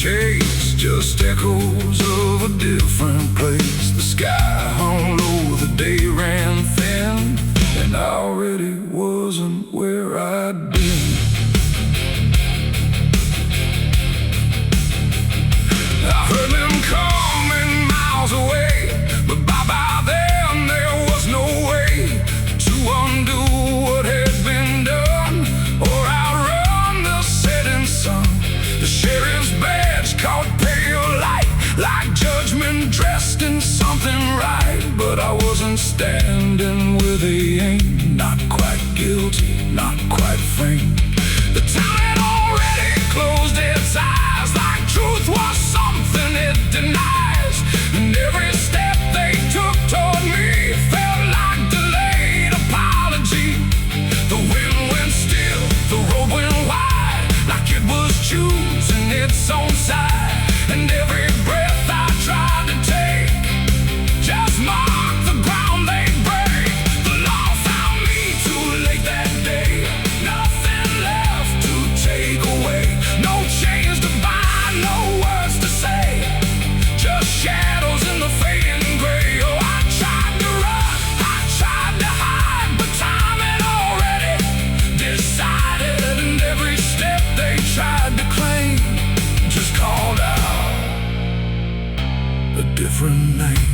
chase, just echoes of a different place. The sky hung low, the day ran thin, and I already wasn't where I'd been. I heard them coming miles away, but by then there was no way to undo what had been done or outrun the setting sun. The sheriff's badge caught pale light, like judgment dressed in something right. But I wasn't standing where they aimed, not quite guilty, not quite framed. The town had already closed its eyes, like truth was something it denies. And every step they took toward me felt like delayed apology. The wind went still, the road went wide, like it was choosing its own side. And every breath I tried to take just marked the ground they break. The law found me too late that day, nothing left to take away. No chains to bind, no words to say, just shadows in the fading gray. Oh, I tried to run, I tried to hide, but time had already decided. And every step they tried to claim just called out a different name.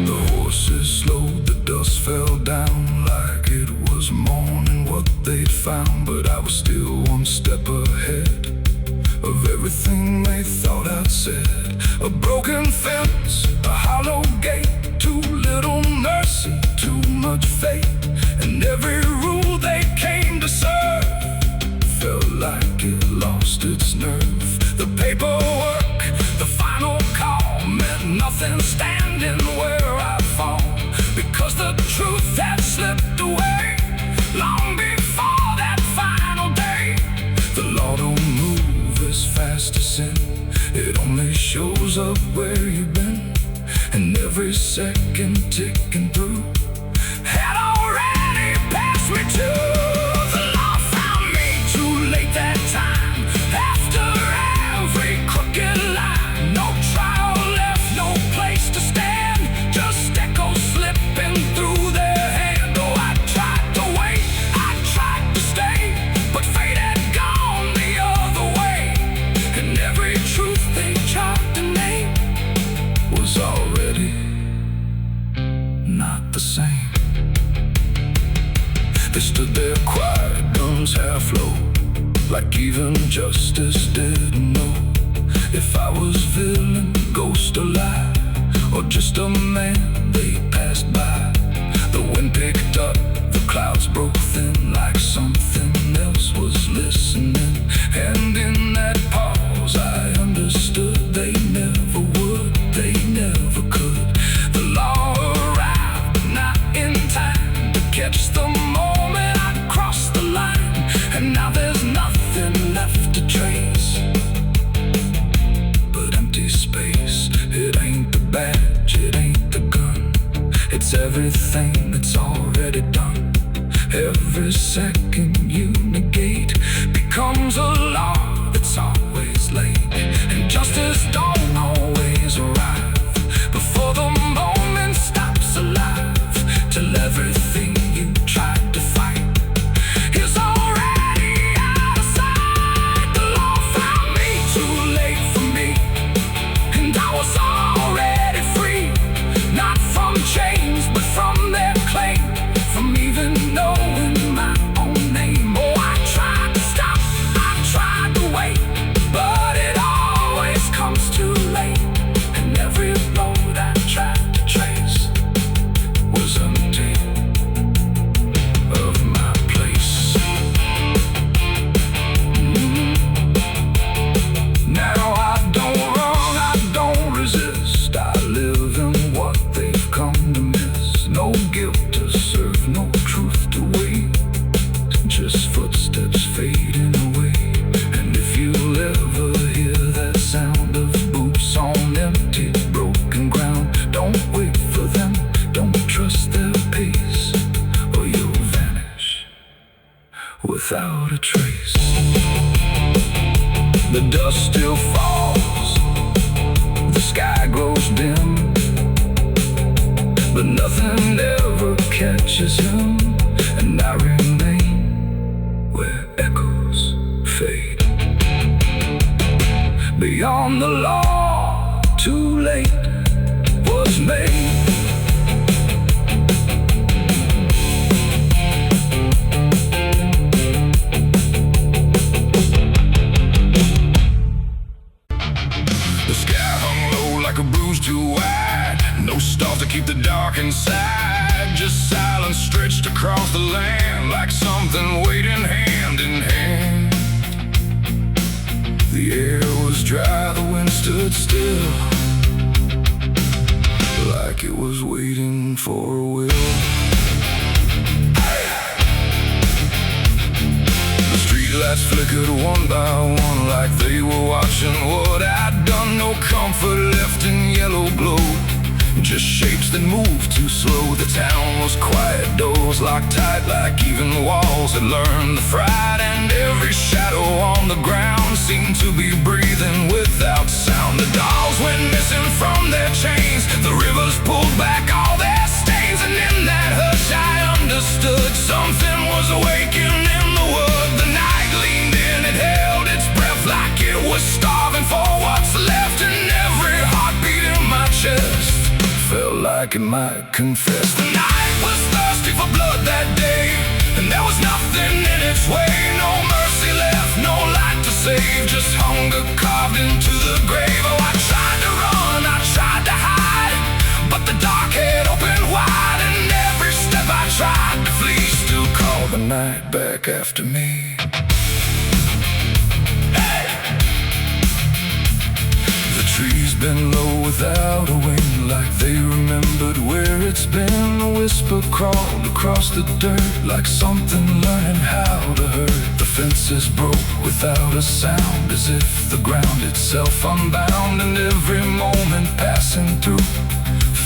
The horses slowed, the dust fell down like it was morning what they'd found. But I was still one step ahead of everything they thought I'd said. A broken fence, a hollow gate, too little mercy, too much fate. And every rule they came to serve felt like it lost its nerve. The paperwork, the final call, meant nothing standing where I fall, because the truth had slipped away long before that final day. The law don't move as fast as sin, it only shows up where you've been. And every second ticking through had already passed me too. The law found me too late that time, after every crooked line. No trial left, no place to stand, just echoes slipping through their hand. Oh, I tried to wait, I tried to stay, but fate had gone the other way. And every truth they tried to name was already not the same. They stood there quiet, guns half low, like even justice didn't know if I was villain, ghost or lie, or just a man they passed by. The wind picked up, the clouds broke thin, like something else was listening. And in that pause I understood they never would, they never could. The law arrived, but not in time to catch the moment I crossed the line. And now there's nothing left to trace but empty space. It ain't the badge, it ain't the gun, it's everything that's already done. Every second you negate becomes a law that's always late. And justice don't always arrive before the moment stops alive, till everything you tried to fight is already out of sight. The law found me too late for me, and I was already free, not from chains but from their claim, from even knowing my own name. Oh, I tried to stop, I tried a trace. The dust still falls, the sky grows dim, but nothing ever catches him, and I remain where echoes fade. Beyond the law, too late was made. The sky hung low like a bruise too wide. No stars to keep the dark inside. Just silence stretched across the land, like something waiting hand in hand. The air was dry, the wind stood still, like it was waiting for a will. The streetlights flickered one by one, like they were watching what I'd done. No comfort left in yellow glow, just shapes that moved too slow. The town was quiet, doors locked tight, like even walls had learned the fright. And every shadow on the ground seemed to be breathing without sound. The dolls went missing from their chains, the rivers pulled back all their stains. And in that hush I understood something was awakening in the wood. The night leaned in, it held its breath, like it was starving for what's left. And every heartbeat in my chest felt like it might confess. The night was thirsty for blood that day, and there was nothing in its way. No mercy left, no light to save, just hunger carved into the grave. Oh, I tried to run, I tried to hide, but the dark had opened wide. And every step I tried to flee still called the night back after me. Trees been low without a wing, like they remembered where it's been. A whisper crawled across the dirt, like something learning how to hurt. The fences broke without a sound, as if the ground itself unbound. And every moment passing through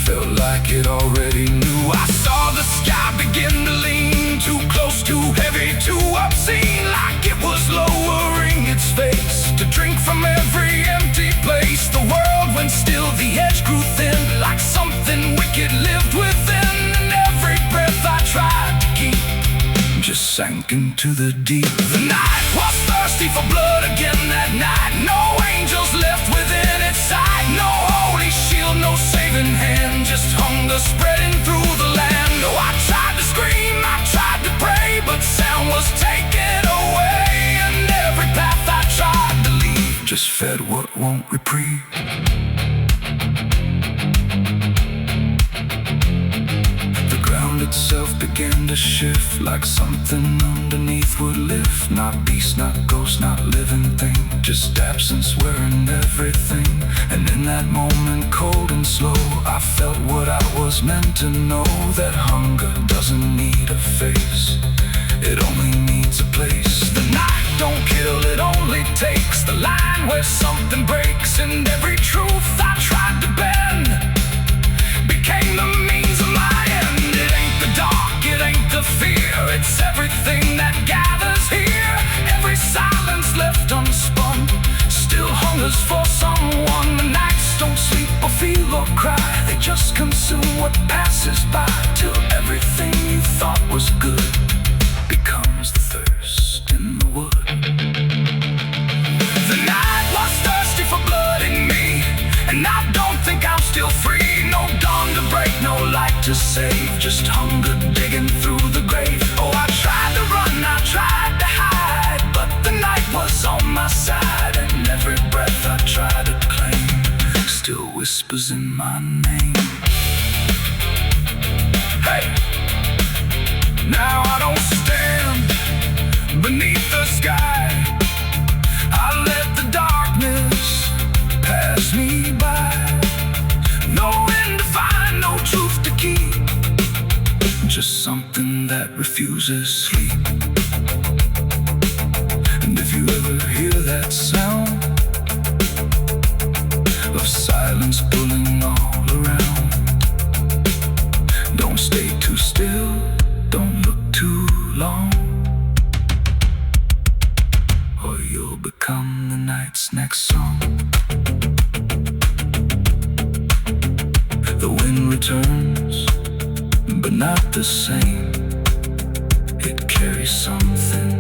felt like it already knew. I saw the sky begin to lean, too close, too heavy, too obscene, like it was lowering its face to drink from every empty place. The world went still, the edge grew thin, like something wicked lived within. And every breath I tried to keep just sank into the deep. The night was thirsty for blood again that night. No angels left within its sight, no holy shield, no saving hand, just hunger spreading through the land. Oh, I tried to scream, I tried to pray, but sound was taken away. And every path I tried to leave just fed what won't reprieve. The ground itself began to shift, like something underneath would lift. Not beast, not ghost, not living thing, just absence wearing everything. And in that moment, cold and slow, I felt what I was meant to know, that hunger doesn't need a face, it only needs a place. The night don't kill, it only takes the line where something breaks. And every truth I tried to bend became the means of my end. It ain't the dark, it ain't the fear, it's everything that gathers here. Every silence left unspun still hungers for someone. The nights don't sleep or feel or cry, they just consume what passes by, till everything you thought was good becomes the thirst in the wood. The night was thirsty for blood in me, and I don't think I'm still free. No dawn to break, no light to save, just hunger digging through the grave. Oh, I tried to run, I tried to hide, but the night was on my side. And every breath I tried to claim still whispers in my name. Hey! Now I don't stand beneath the sky, I let the darkness pass me by. No end to find, no truth to keep, just something that refuses sleep. And if you ever hear that sound of silence pulling all around, don't stay too still, don't look too long. feeling returns, but not the same. It carries something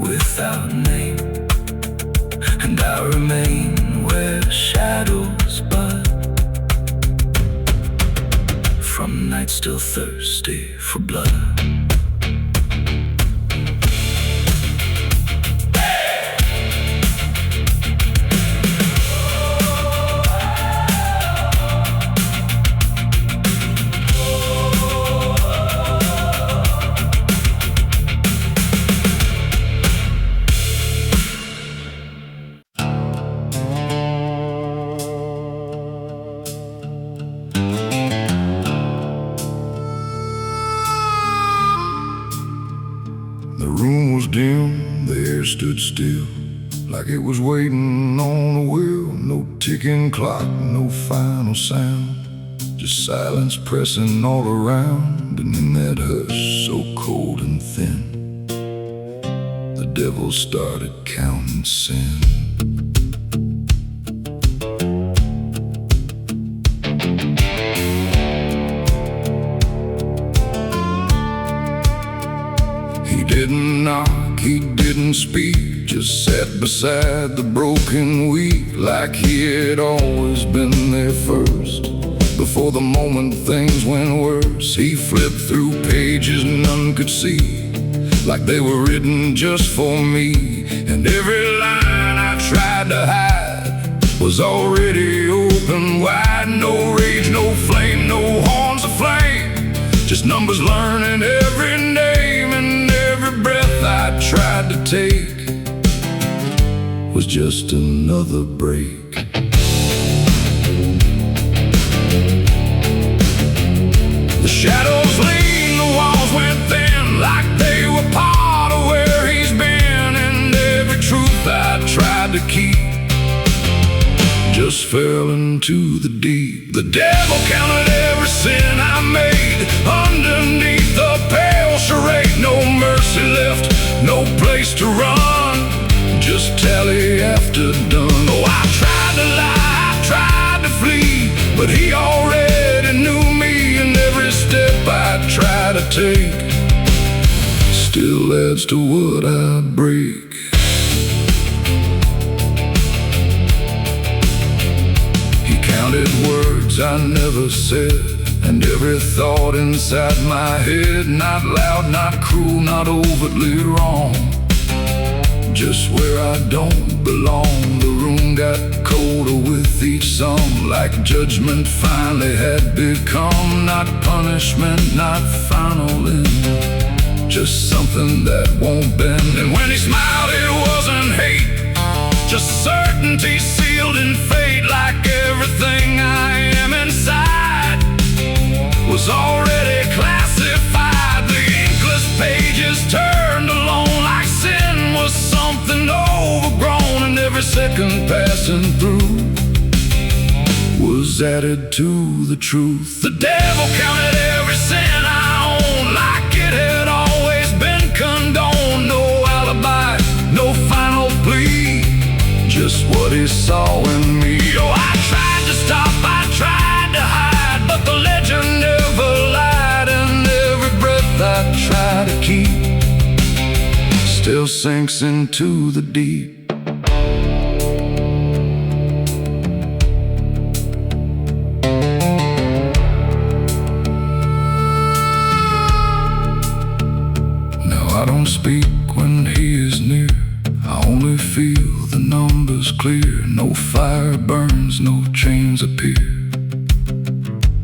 without name, and I remain where shadows bud, from nights still thirsty for blood. The room was dim, the air stood still, like it was waiting on a wheel. No ticking clock, no final sound, just silence pressing all around. And in that hush so cold and thin, the devil started counting sin. He didn't knock, he didn't speak, just sat beside the broken wheat, like he had always been there first. Before the moment things went worse, he flipped through pages none could see, like they were written just for me. And every line I tried to hide was already open wide. No rage, no flame, no horns of flame, just numbers learning every name. And every breath I tried to take was just another break. The shadows lean, the walls went thin, like they were part of where he's been. And every truth I tried to keep just fell into the deep. The devil counted every sin I made underneath the pale charade. No mercy left, no place to run, just tally after done. Oh, I tried to lie, I tried to flee, but he already knew me. And every step I try to take still adds to what I break. Counted words I never said, and every thought inside my head. Not loud, not cruel, not overtly wrong, just where I don't belong. The room got colder with each song, like judgment finally had become. Not punishment, not final end, just something that won't bend. And when he smiled it wasn't hate, just certainty sealed in fate. Like everything I am inside was already classified. The inkless pages turned alone, like sin was something overgrown. And every second passing through was added to the truth. The devil counted every sin I own, like it had always been condoned. No alibi, no final plea, just what he saw in me. Oh, I tried to stop, I tried to hide, but the legend never lied. And every breath I try to keep still sinks into the deep. Now I don't speak when he is near, I only feel the numbers clear. No fire burns, no chains appear,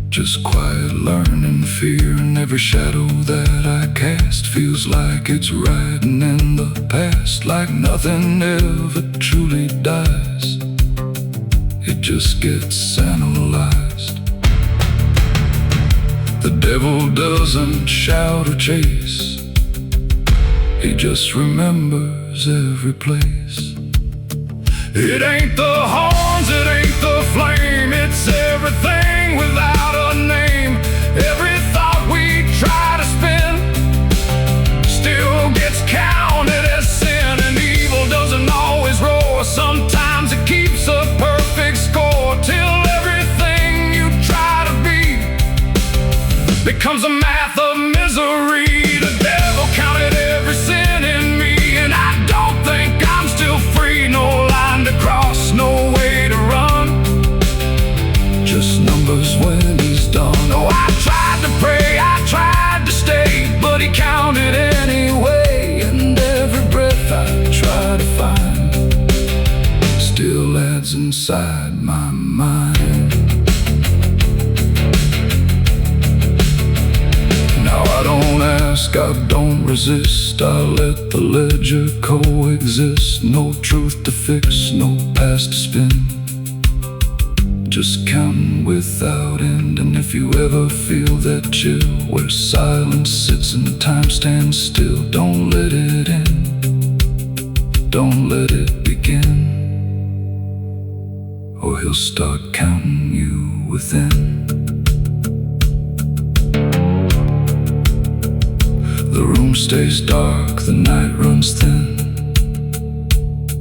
just quiet learning fear. And every shadow that I cast feels like it's riding in the past, like nothing ever truly dies, it just gets analyzed. The devil doesn't shout or chase, he just remembers every place. It ain't the horns, it ain't the flame, it's everything without a name. Every thought we try to spin still gets counted as sin. And evil doesn't always roar, sometimes it keeps a perfect score, till everything you try to be becomes a math of misery. The devil counted every sin in me, and I don't think I'm still free. No line to cross, no way to run, just numbers when he's done. Oh, I tried to pray, I tried to stay, but he counted anyway. And every breath I try to find still adds inside my mind. Now I don't ask, I don't resist, I let the ledger coexist. No truth to fix, no past to spin, just counting without end. And if you ever feel that chill where silence sits and time stands still, don't let it in, don't let it begin, or he'll start counting you within. The room stays dark, the night runs thin,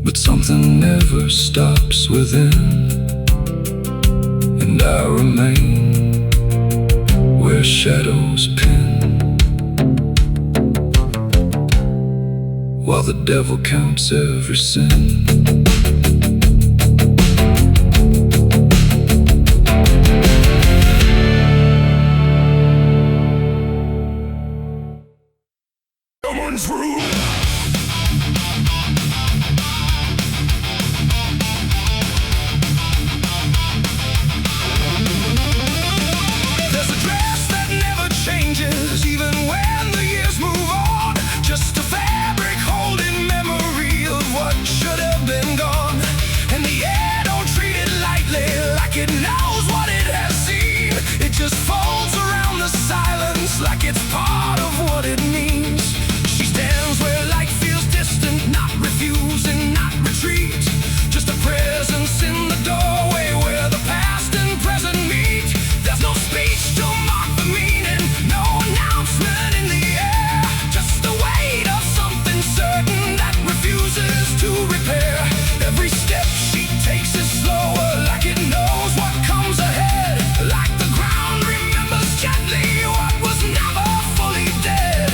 but something never stops within. And I remain where shadows pin, while the devil counts every sin. Someone's room. There's a dress that never changes, even when the years move on. Just a fabric holding memory of what should have been gone. And the air don't treat it lightly, like it knows what it has seen. It just folds around the silence like it's part of what it means. She stands where light feels distant, not refusing, not retreat. Just a presence in the doorway where the past and present meet. There's no speech to mark the meaning, no announcement in the air. Just the weight of something certain that refuses to repair. Every step she takes is slower, like it knows what comes ahead. Like the ground remembers gently what was never fully dead.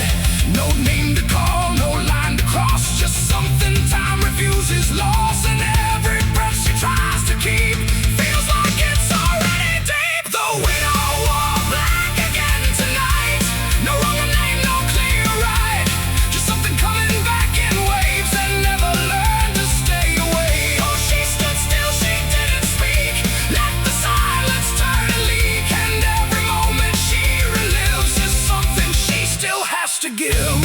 No name to call, no line to cross, just something time refuses. Lost in every breath she tries to keep, feels like it's already deep. The widow wore black again tonight. No wrong name, no clear right, just something coming back in waves and never learned to stay away. Oh, she stood still, she didn't speak, let the silence turn and leak. And every moment she relives is something she still has to give.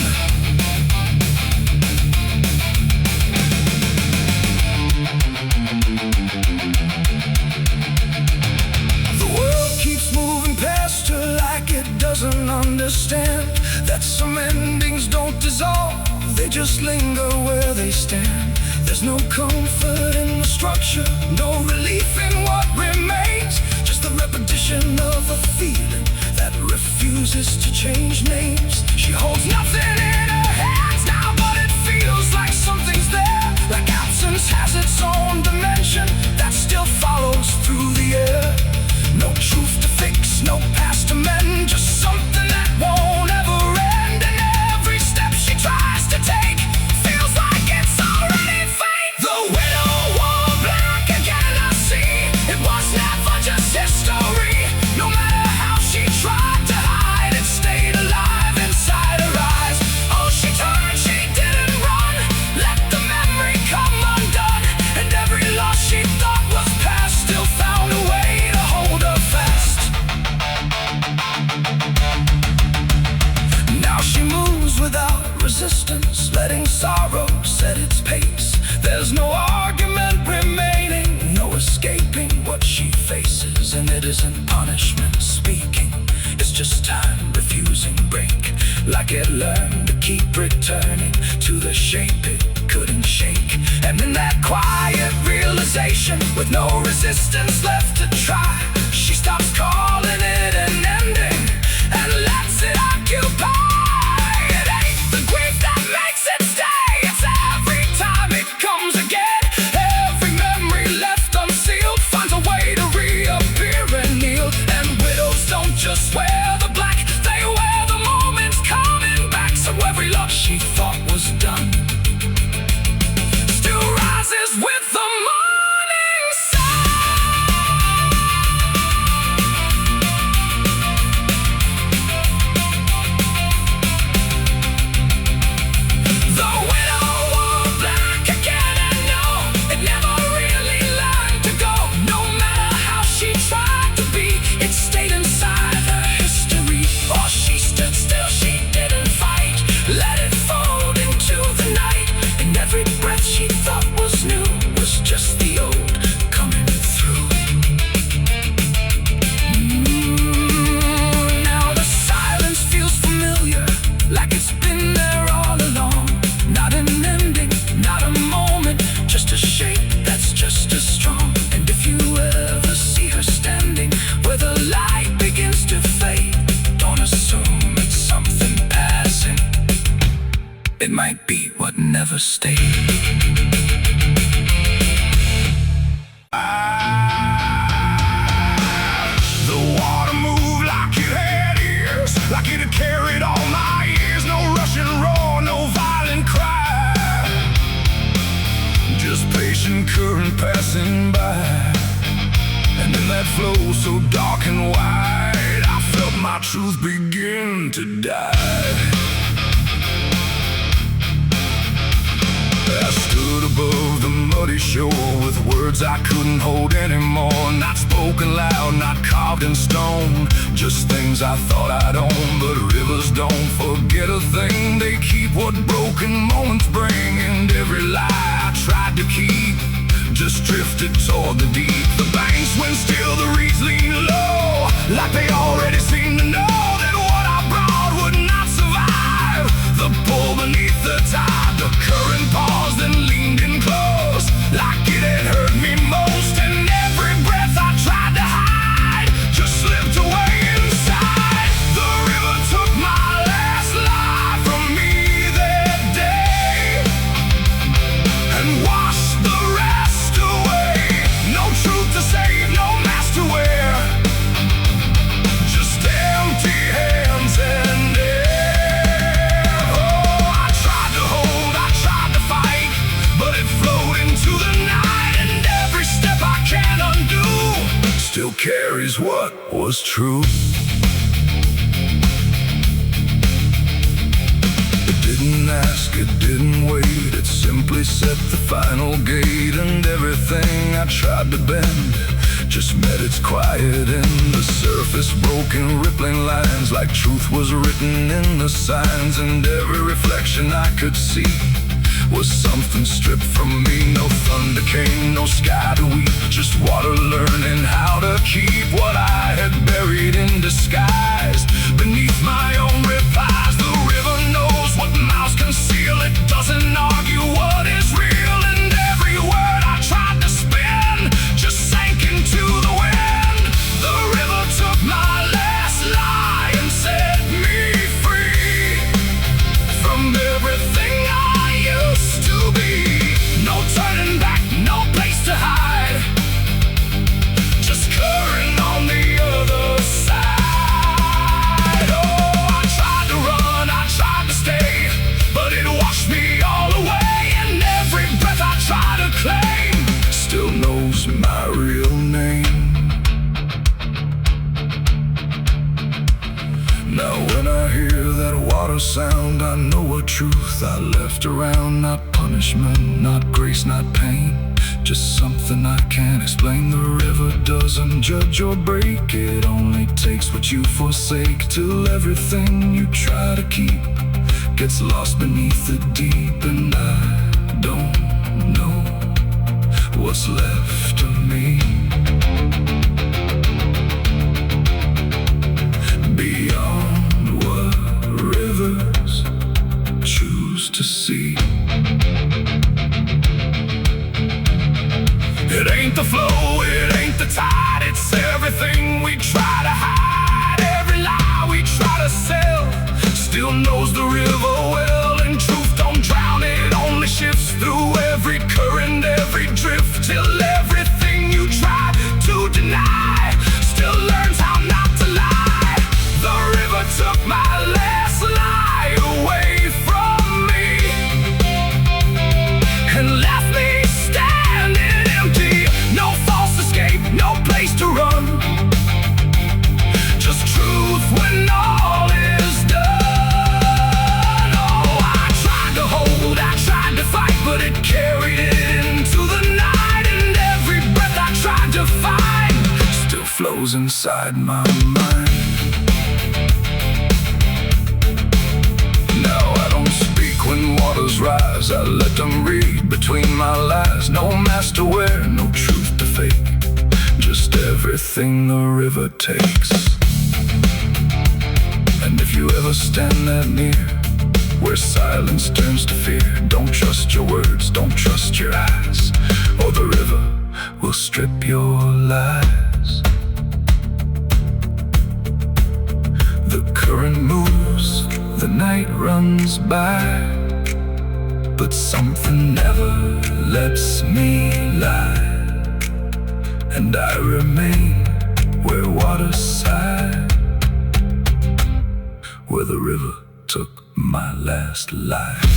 The world keeps moving past her like it doesn't understand that some endings don't dissolve, they just linger where they stand. There's no comfort in the structure, no relief in what remains, just the repetition of a feeling that refuses to change names. She holds nothing in her hands now, but it feels like something's there, like absence has its own dimension that still follows through the air. No truth to fix, no past to mend, just something that won't ever end. And every step she tries to take feels like it's already fate. The widow wore black again, I see. It was never just history. No matter how she tried to hide, it stayed alive inside her eyes. Oh, she turned, she didn't run, let the memory come undone. And every loss she thought was past still found a way to hold her fast. Now she moves without resistance, letting sorrow set its pace. There's no argument remaining, no escaping what she faces. And it isn't punishment speaking, it's just time refusing break. Like it learned to keep returning to the shape it couldn't shake. And in that quiet realization, with no resistance left to try, she stops calling it an ending and lets it occupy. It ain't the grief that makes it stay, it's every time it comes again. Every memory left unsealed finds a way to reappear and kneel. And widows don't just wear the black, they it might be what never stayed. The water moved like it had ears, like it had carried all my years. No rushing roar, no violent cry, just patient current passing by. And in that flow so dark and wide, I felt my truth begin to die. I stood above the muddy shore with words I couldn't hold anymore. Not spoken loud, not carved in stone, just things I thought I'd own. But rivers don't forget a thing, they keep what broken moments bring. And every lie I tried to keep just drifted toward the deep. The banks went still, the reeds leaned low, like they already seemed to know that what I brought would not survive the pull beneath the tide. The current paused and leaned in close, like it had hurt me most. And every breath I tried to hide just slipped away inside. The river took my last lie from me that day and washed the rest away. No truth to save, no mask to wear, just empty hands and air. Oh, I tried to hold, I tried to fight, but it flowed into the night. And every step I can't undo still carries what was true. It didn't ask, it didn't wait, it simply set the final gate. And everything I tried to bend just met its quiet end. The surface broke in rippling lines, like truth was written in the signs. And every reflection I could see was something stripped from me. No thunder came, no sky to weep, just water learning how to keep what I had buried in disguise beneath my own replies. The river knows what mouths conceal, it doesn't argue what is real. And every word I tried to spin just sank into the wind. The river took my last lie and set me free from everything I used to be. No turning back, no place to hide, just current on the other side. Oh, I tried to run, I tried to stay, but it washed me all away. And every breath I try to claim still knows my real name. Now when I hear that water sound, I know a truth I left around. Not punishment, not grace, not pain, just something I can't explain. The river doesn't judge or break, it only takes what you forsake, till everything you try to keep gets lost beneath the deep. And I don't know what's left of me beyond what rivers choose to see. It ain't the flow, it ain't the tide, it's everything we try to hide. Every lie we try to sell still knows the river well. And truth don't drown, it only shifts through every current, every drift, till everything you try to deny still learns how not to lie. The river took my last lie away from me and left me standing empty. No false escape, no place to run, just truth when all is done. Oh, I tried to hold, I tried to fight, but it carried it into the night. And every breath I tried to find still flows inside my mind. Now I don't speak when waters rise, I let them read between my lies. No mask to wear, no truth to fake, just everything the river takes. And if you ever stand that near, where silence turns to fear, don't trust your words, don't trust your eyes, or the river will strip your lies. The current moves, the night runs by, but something never lets me lie, and I remain where water sighed, where the river took my last life.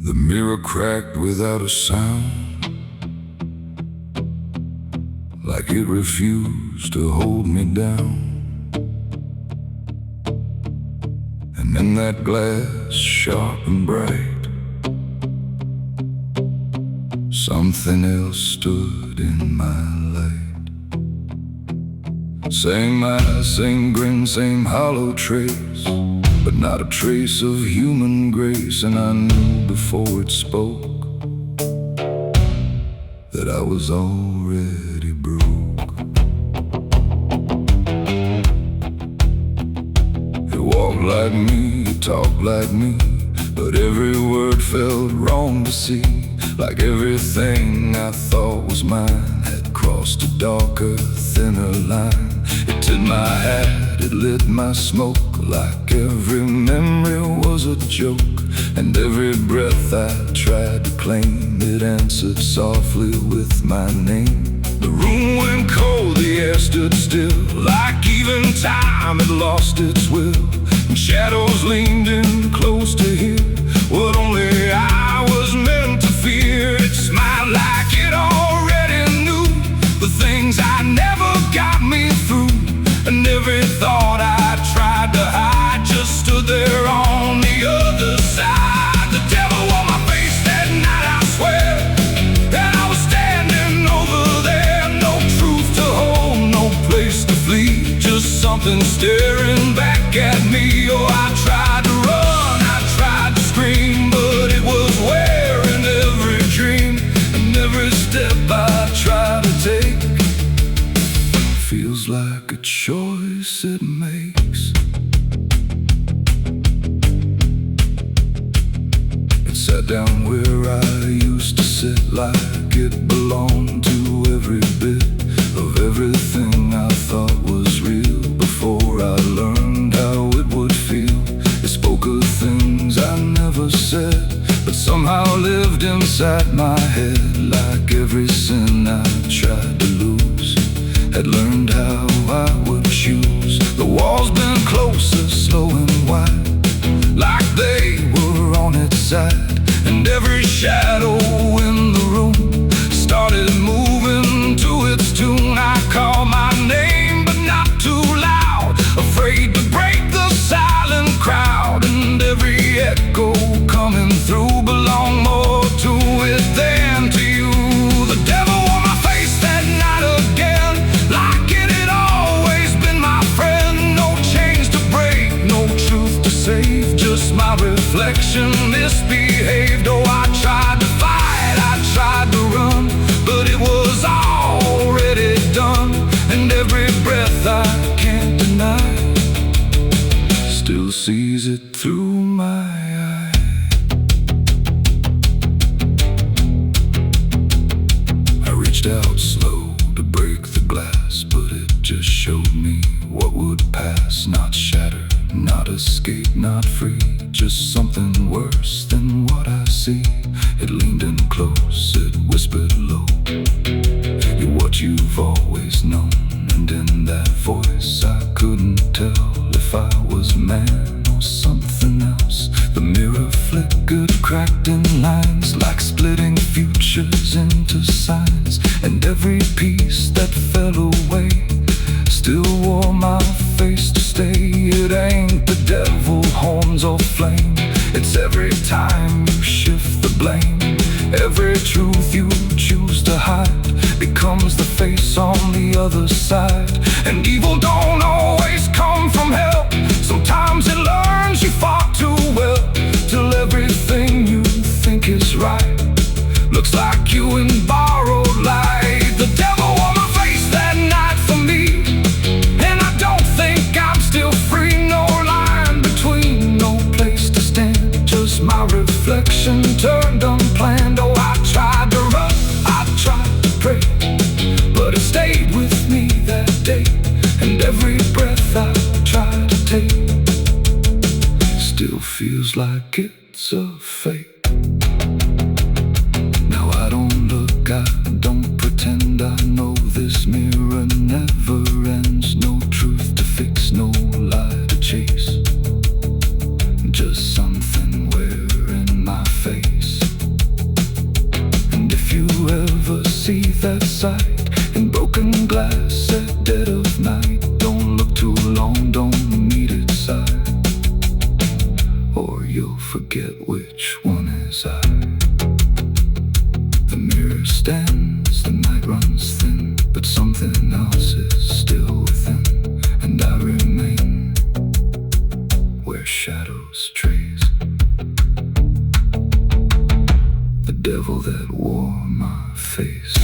The mirror cracked without a sound, like it refused to hold me down. And in that glass, sharp and bright, something else stood in my light. Same eyes, same grin, same hollow trace, but not a trace of human grace. And I knew before it spoke that I was already broke. It walked like me, it talked like me, but every word felt wrong to see. Like everything I thought was mine had crossed a darker, thinner line. It did my hat, it lit my smoke, like every memory was a joke. And every breath I tried to claim, it answered softly with my name. The room went cold, the air stood still, like even time had lost its will. And shadows leaned in close to hear what only I was meant to fear. It smiled like it already knew the things I never got me through. And every thought I tried to hide just stood there on the other side. The devil on my face that night, I swear, and I was standing over there. No truth to hold, no place to flee, just something staring back at me. Oh, I tried to run, I tried to scream, but it was wearing every dream. And every step I try to take feels like a choice it makes. It sat down where I used to sit, like it belonged to every bit of everything I thought was real. Before I learned how it would feel, it spoke of things I never said, but somehow lived inside my head. Like every sin I tried to lose, had learned how I would choose. The walls been closer, slow and wide, like they were on its side. And every shadow in the room started moving to its tune. I called my name, but not too loud, afraid to break the silent crowd. And every echo coming through belonged more to it than to you. The devil on my face that night again, like it had always been my friend. No chains to break, no truth to save, just my reflection misbehaved. Oh, I tried to fight, I tried to run, but it was already done. And every breath I can't deny still sees it through my eye. I reached out slow to break the glass, but it just showed me what would pass. Not shatter, not escape, not free, just something worse than what I see. It leaned in close, it whispered low, you're what you've always known. And in that voice I couldn't tell if I was man or something else. The mirror flickered, cracked in lines, like splitting futures into signs. And every piece that fell away still wore my face to stay. It ain't the devil, horns or flame, it's every time you shift the blame. Every truth you choose to hide becomes the face on the other side. And evil don't always come from hell, sometimes it learns you fought too well, till everything you think is right looks feels like it's a fake. Now I don't look, I don't pretend. I know this mirror never ends. No truth to fix, no lie to chase. Just something wearing my face. And if you ever see that sight in broken glass at dead of night, don't look too long, don't meet its side, or you'll forget which one is I. The mirror stands, the night runs thin, but something else is still within, and I remain where shadows trace. The devil that wore my face.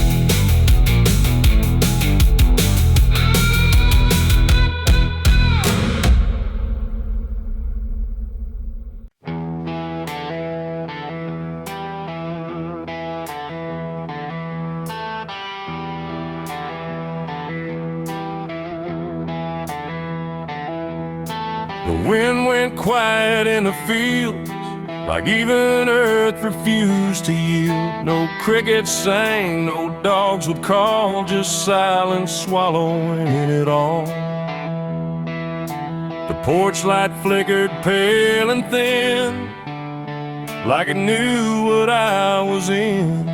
The wind went quiet in the fields, like even earth refused to yield. No crickets sang, no dogs would call, just silence swallowing it all. The porch light flickered pale and thin, like it knew what I was in.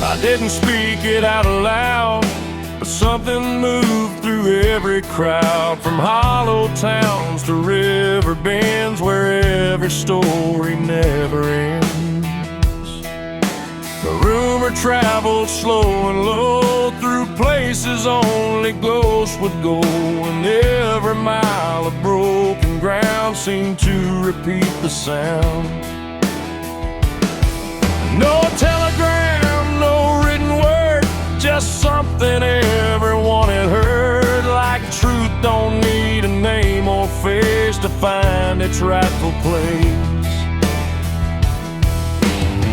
I didn't speak it out loud, but something moved through every crowd, from hollow towns to river bends, where every story never ends. The rumor traveled slow and low through places only ghosts would go, and every mile of broken ground seemed to repeat the sound. No telegram, no written word, just something everyone had heard, like truth don't need a name or face to find its rightful place.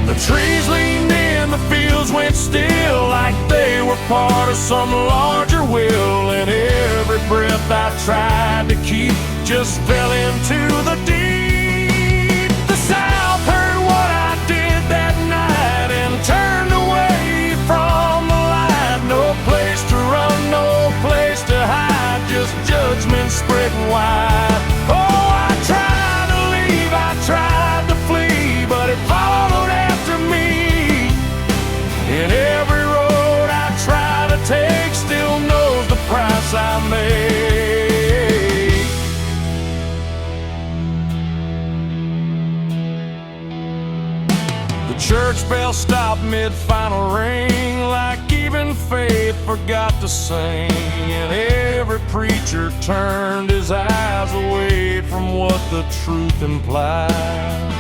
The trees leaned in, the fields went still, like they were part of some larger will, and every breath I tried to keep just fell into the deep. The South heard what I did that night and turned away from the light. No place to run, no place to hide, just judgment spreading wide. Oh, I tried to leave, I tried to flee, but it followed after me. And every road I try to take still knows the price I made. The church bell stopped mid-final ring, like even faith forgot to sing, and every preacher turned his eyes away from what the truth implied.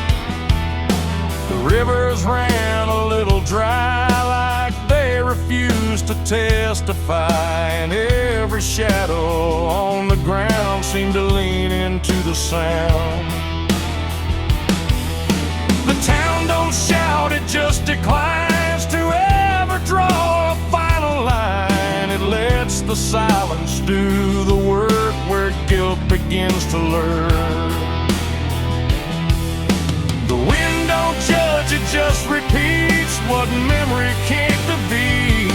The rivers ran a little dry, like they refused to testify, and every shadow on the ground seemed to lean into the sound. The town don't shout, it just declines to ever draw a final line. It lets the silence do the work where guilt begins to learn. The wind don't judge, it just repeats what memory can't defeat.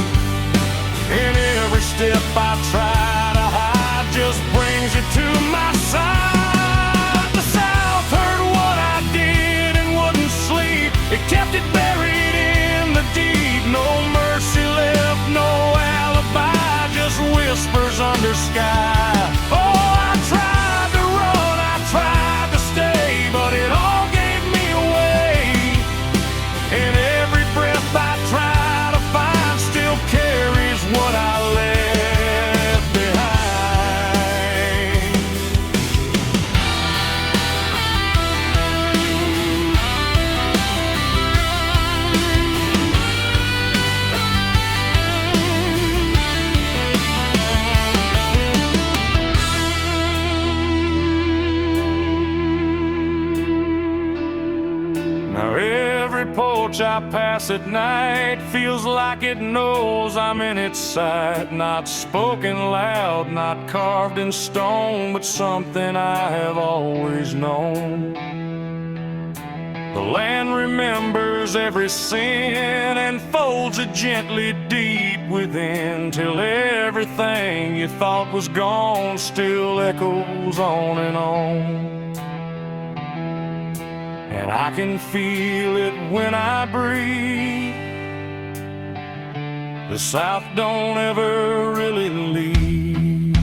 And every step I try to hide just brings you to my side. The South heard what I did and wouldn't sleep. It kept it buried in the deep. No mercy left, no alibi, just whispers under sky. Oh, I tried to run, I tried to stay, but it all gave me away. And every breath I try to find still carries what I left behind. Now every porch I pass at night feels like it knows I'm in its sight. Not spoken loud, not carved in stone, but something I have always known. The land remembers every sin and folds it gently deep within, till everything you thought was gone still echoes on and on. And I can feel it when I breathe. The South don't ever really leave.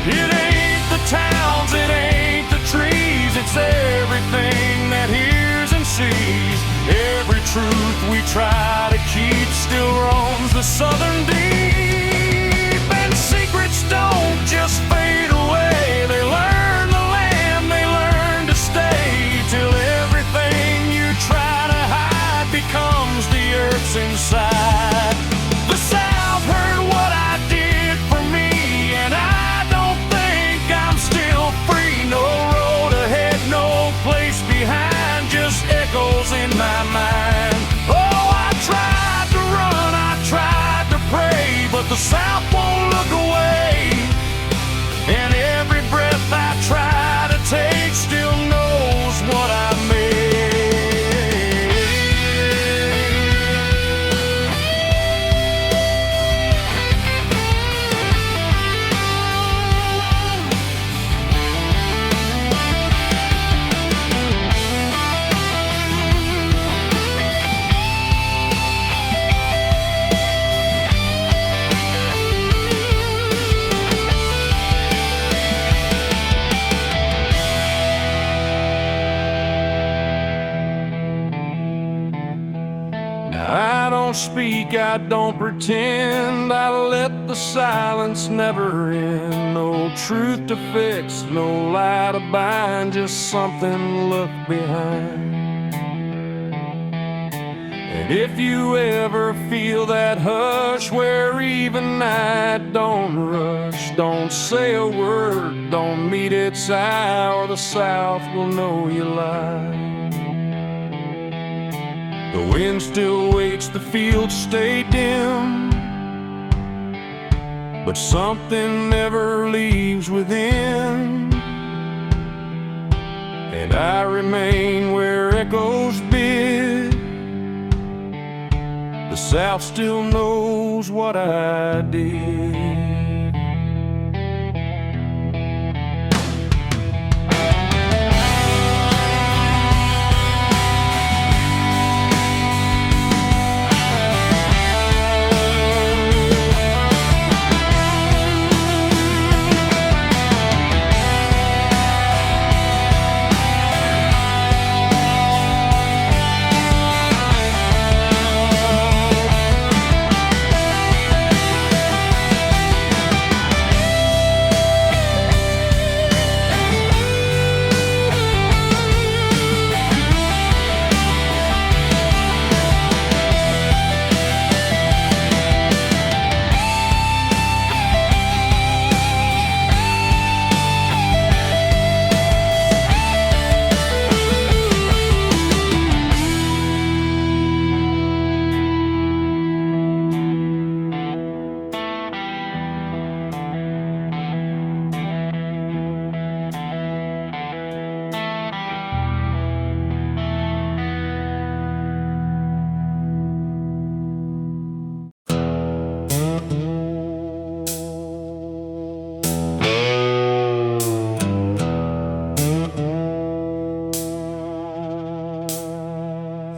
It ain't the towns, it ain't the trees, it's everything that hears and sees. Every truth we try to keep still roams the southern deep. And secrets don't just fade away, they learn the land, they learn to stay, till everything you try to hide becomes the earth's inside. The South heard what I did for me, and I don't think I'm still free. No road ahead, no place behind, just echoes in my mind. Oh, I tried to run, I tried to pray, but the South won't look away. And every breath I try to take still knows what I made. I don't speak, I don't pretend, I let the silence never end. No truth to fix, no lie to bind, just something left behind. And if you ever feel that hush where even night don't rush, don't say a word, don't meet its eye, or the South will know you lie. The wind still waits, the fields stay dim, but something never leaves within. And I remain where echoes bid. The South still knows what I did.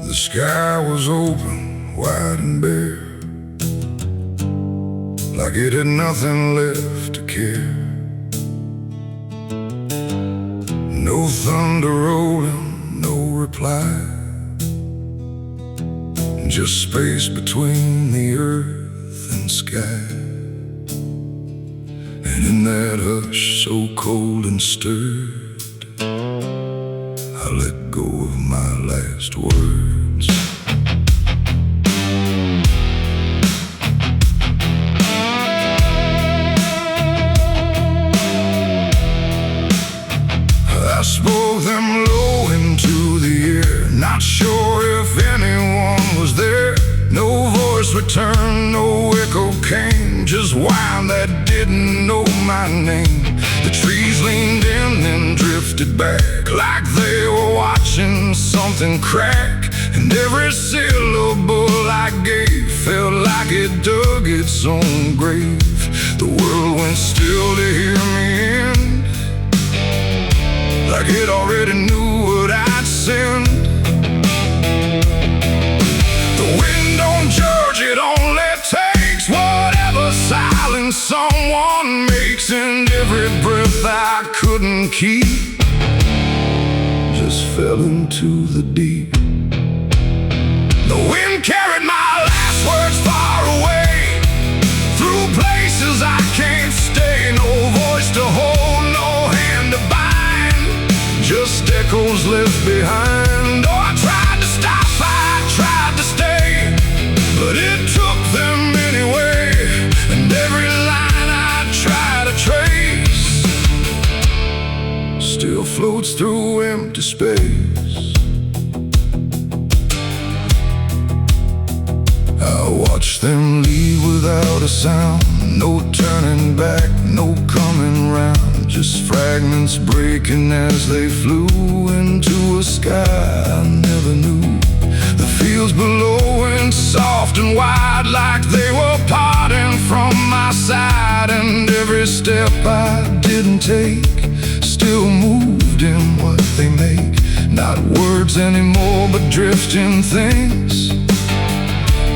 The sky was open, wide and bare, like it had nothing left to care. No thunder rolling, no reply, just space between the earth and sky. And in that hush so cold and stirred, I let go of my last words. I spoke them low into the returned, no echo came, just wine that didn't know my name. The trees leaned in and drifted back, like they were watching something crack. And every syllable I gave felt like it dug its own grave. The world went still to hear me end, like it already knew what I'd sinned. The wind don't judge, it only takes whatever silence someone makes. And every breath I couldn't keep just fell into the deep. The wind carried my last words far away, through places I can't stay. No voice to hold, no hand to bind, just echoes left behind. Oh, I tried to stop, I tried to stay, but it took them anyway. And every line I try to trace still floats through empty space. I watch them leave without a sound, no turning back, no coming round, just fragments breaking as they flew into a sky I never knew. The fields below went soft and wide, like they were parting from my side. And every step I didn't take still moved in what they make. Not words anymore, but drifting things,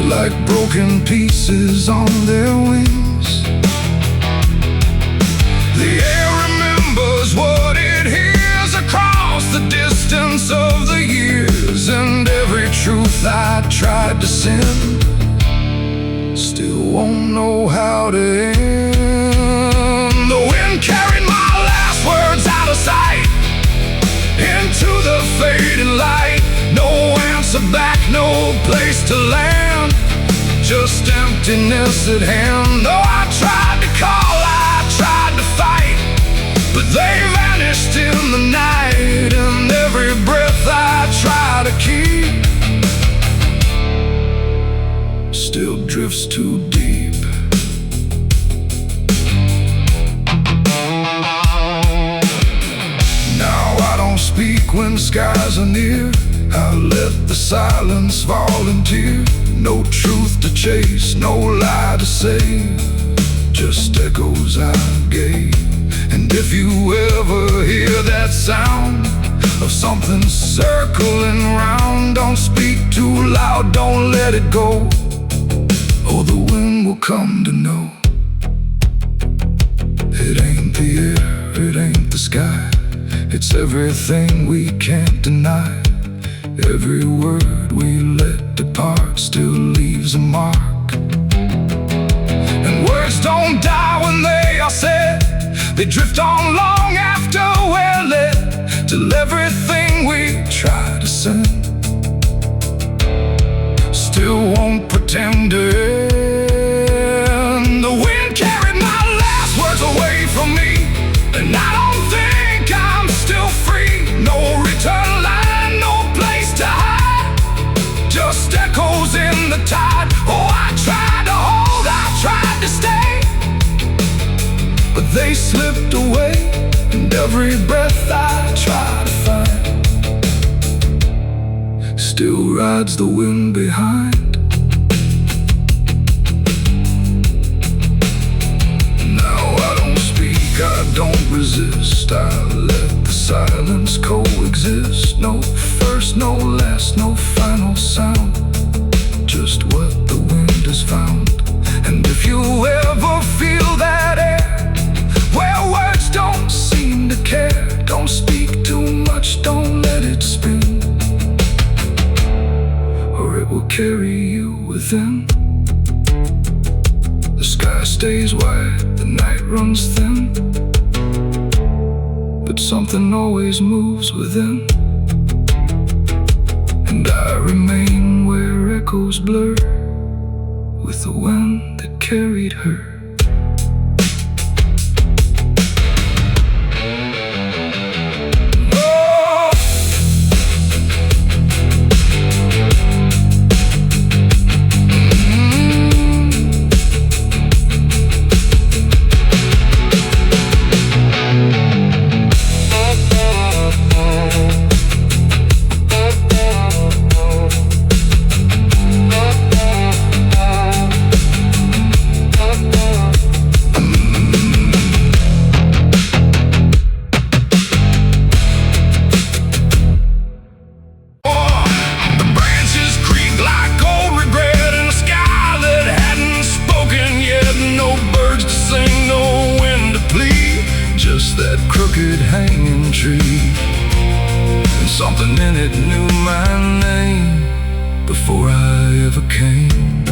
like broken pieces on their wings. The air remembers what it hears across the distance of the years. And every truth I tried to send still won't know how to end. The wind carried my last words out of sight, into the fading light. No answer back, no place to land, just emptiness at hand. Oh, I tried to call, I tried to fight, but they vanished in the night. And every breath I try to keep still drifts too deep. Now I don't speak when skies are near, I let the silence volunteer. No truth to chase, no lie to save, just echoes I gave. And if you ever hear that sound of something circling round, don't speak too loud, don't let it go, or the wind will come to know. It ain't the air, it ain't the sky, it's everything we can't deny. Every word we let depart still leaves a mark. And words don't die when they are said, they drift on long after we're lit, till everything we try to send still won't pretend to end. The wind carried my last words away from me, and I don't think I'm still free. No return line, no place to hide, just echoes in the tide. Oh, I tried to hold, I tried to stay, but they slipped away. And every breath I try to find still rides the wind behind. Now I don't speak, I don't resist, I let the silence coexist. No first, no last, no final sound, just what the wind has found. And if you ever feel that air where words don't seem to care, don't speak too much, don't let it spin, or it will carry you within. The sky stays wide, the night runs thin, but something always moves within. And I remain where echoes blur with the wind that carried her. before I ever came.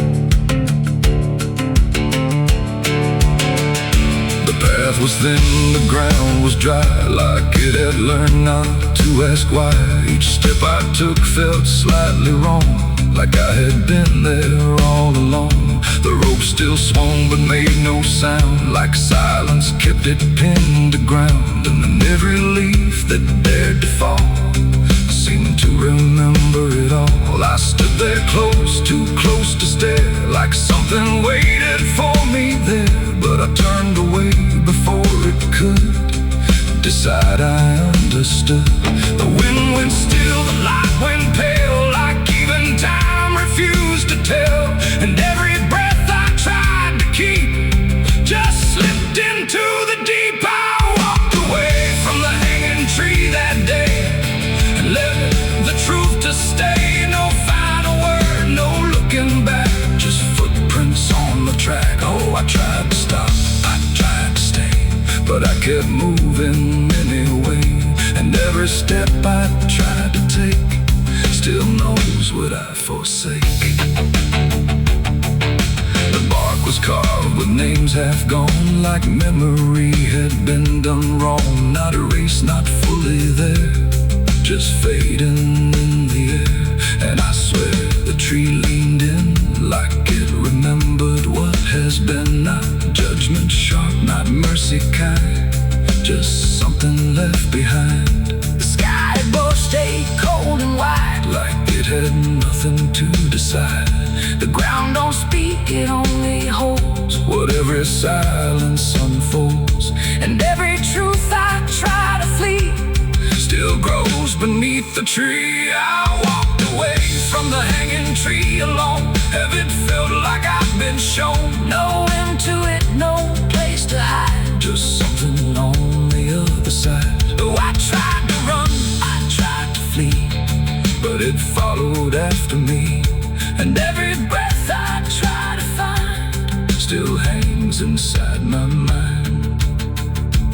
The path was thin, the ground was dry, like it had learned not to ask why. Each step I took felt slightly wrong, like I had been there all along. The rope still swung but made no sound, like silence kept it pinned to ground. And then every leaf that dared to fall seemed to remember it all. I stood there close, too close to stare, like something waited for me there. But I turned away before it could decide I understood. The wind went still, the light went pale, like even time refused to tell. And every breath I tried to keep just slipped into the deep. I walked away from the hanging tree that day and let the truth to stay. No final word, no looking back, just footprints on the track. Oh, I tried to stop, I tried to stay, but I kept moving anyway. And every step I tried to take still knows what I forsake. The bark was carved with names half gone, like memory had been done wrong. Not erased, not fully there, just fading in the air. And I swear the tree leaned in, like it remembered what has been. Not judgment sharp, not mercy kind, just something left behind. The sky above stayed cold and white, like it had nothing to decide. The ground don't speak, it only holds what every silence unfolds. And every truth I try to flee still grows beneath the tree. I walked away from the hanging tree alone. Heaven felt like I've been shown. No end to it, no place to hide, just something on the other side. Oh, I tried to run, I tried to flee, but it followed after me. And every breath I try to find still hangs inside my mind.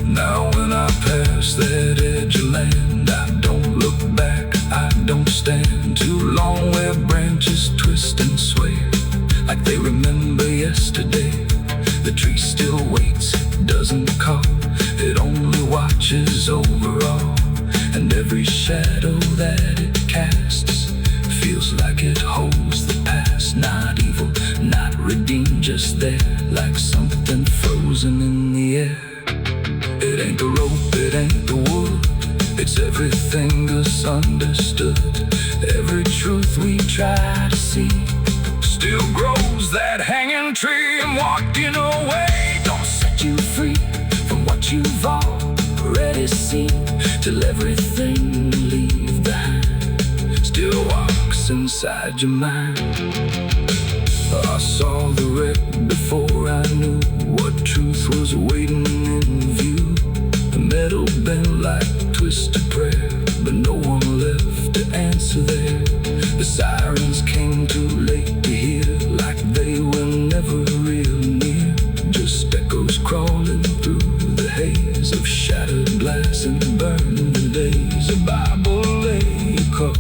Now when I pass that edge of land, I don't look back, I don't stand too long where branches twist and sway, like they remember yesterday. The tree still waits, doesn't call, it only watches over all. And every shadow that it casts feels like it holds the past. Not evil, not redeemed, just there, like something frozen in the air. It ain't the rope, it ain't the wood, it's everything us understood. Every truth we try to see still grows that hanging tree. And walking away don't set you free from what you've already seen, till everything you leave behind still walks inside your mind. I saw the wreck before I knew what truth was waiting in view. The metal bent like twisted prayer, but no one left to answer there. The sirens came too late to hear, like they were never real near, just echoes crawling through the haze of shattered glass and burning days. A Bible lay across.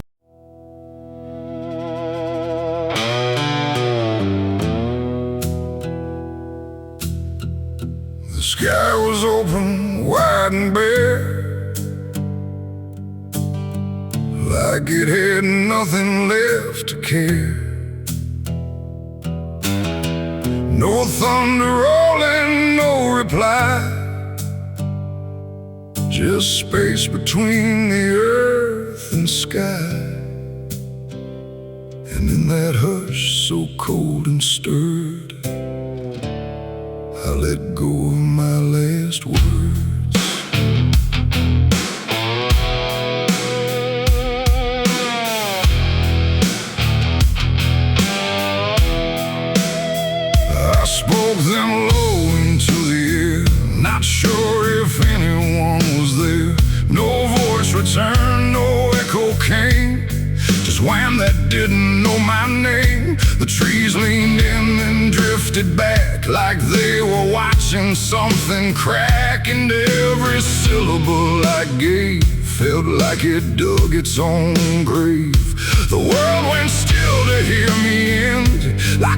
The sky was open, wide and bare, like it had nothing left to care. No thunder rolling, no reply, just space between the earth and sky. And in that hush so cold and stirred, I let go of my last words. I spoke them low into the air, not sure if anyone was there. No voice returned, no echo came, just wham that didn't know my name. The trees leaned in and drifted back, like they were watching something crack. And every syllable I gave felt like it dug its own grave. The world went still to hear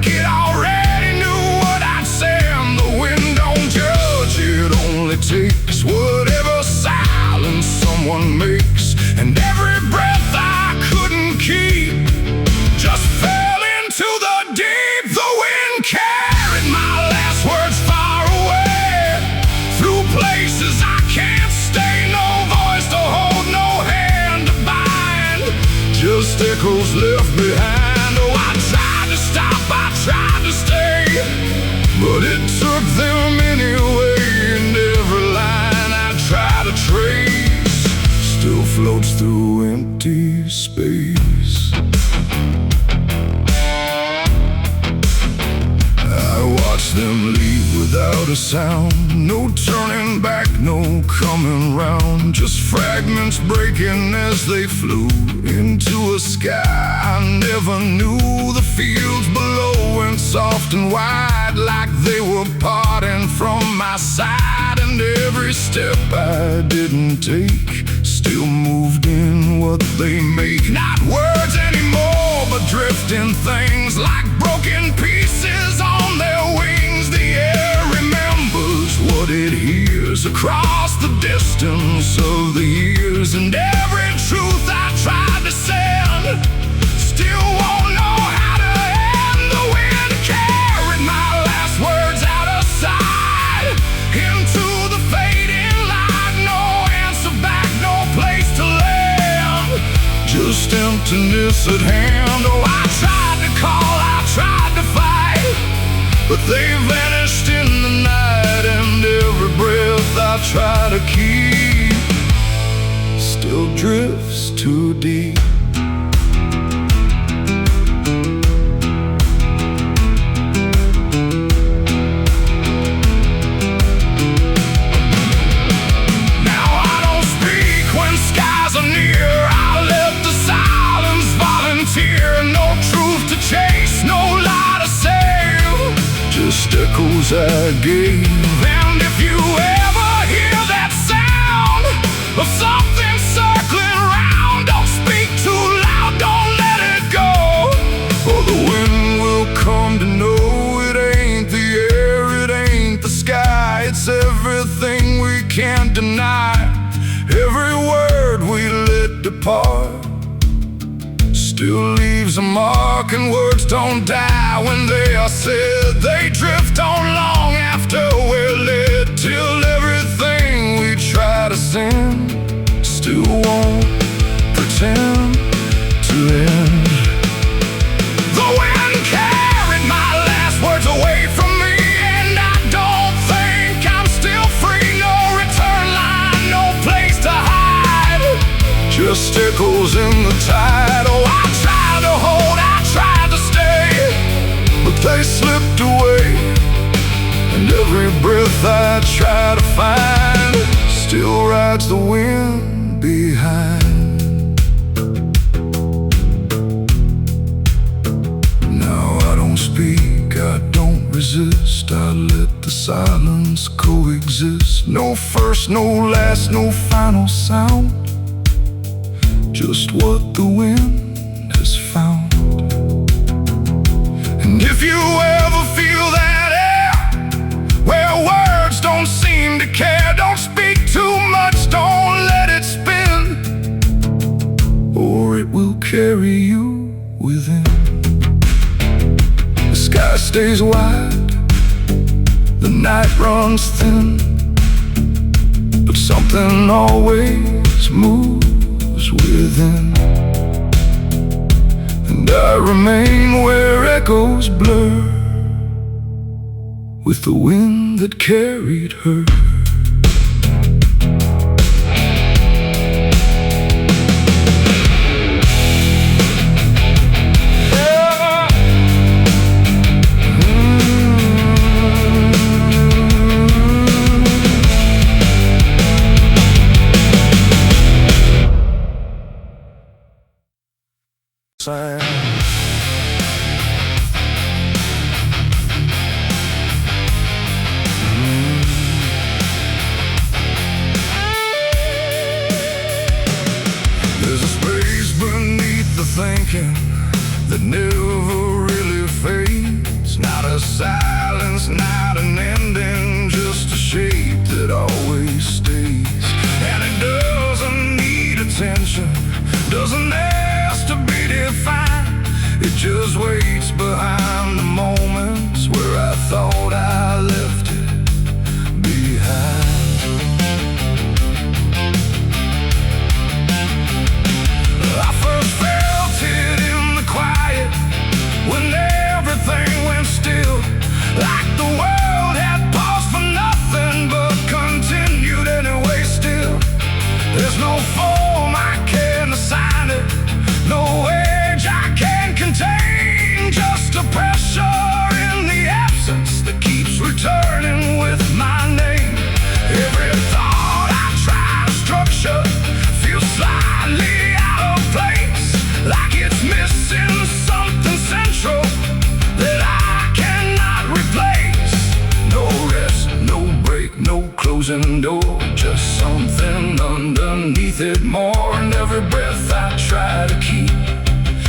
like it already knew what I'd say. And the wind don't judge, it only takes whatever silence someone makes. And every breath I couldn't keep just fell into the deep. The wind carried my last words far away, through places I can't stay. No voice to hold, no hand to bind, just echoes left behind. Oh, I tried to stop, I tried to stay, but it took them anyway. And every line I try to trace still floats through empty space. I watch them leave without a sound, no turning back, no coming round, just fragments breaking as they flew into a sky I never knew. The fields below went soft and wide, like they were parting from my side. And every step I didn't take still moved in what they make. Not words anymore, but drifting things, like broken pieces on their wings. The air remembers what it hears across the distance of the years. And every truth I tried to send still won't know how to end. The wind carried my last words out of sight, into the fading light. No answer back, no place to land, just emptiness at hand. Oh, I tried to call, I tried to fight, but they vanished in the night. And every breath I try to keep still drifts too deep. Now I don't speak when skies are near, I let the silence volunteer. No truth to chase, no lie to save, just echoes I gave. And if you ever hear that sound of something circling round, don't speak too loud, don't let it go, or the wind will come to know it ain't the air, it ain't the sky, it's everything we can't deny. Every word we let depart still leaves a mark, and words don't die when they are said. They drift on long after we're lit, till everything we try to send still won't pretend to end. The wind carried my last words away from me, and I don't think I'm still free. No return line, no place to hide, just echoes in the tide. Oh, I tried to hold, I tried to stay, but they slipped away. And every breath I try to find still rides the wind behind. Now I don't speak, I don't resist, I let the silence coexist. No first, no last, no final sound, just what the wind has found. And if you ever feel that air, where words don't seem to care, don't speak too much, don't let it spin, or it will carry you within. The sky stays wide, the night runs thin, but something always moves within. And I remain where echoes blur with the wind that carried her. There's a space beneath the thinking that never really fades. waits behind the moments where I thought I left it behind. I first felt it in the quiet when everything went still, like the world had paused for nothing but continued anyway still. There's no form I can assign it, no age I can contain, just a pressure in the absence that keeps returning with my name. Every thought I try to structure feels slightly out of place, like it's missing something central that I cannot replace. No rest, no break, no closing door, just something underneath it more. And every breath I try to keep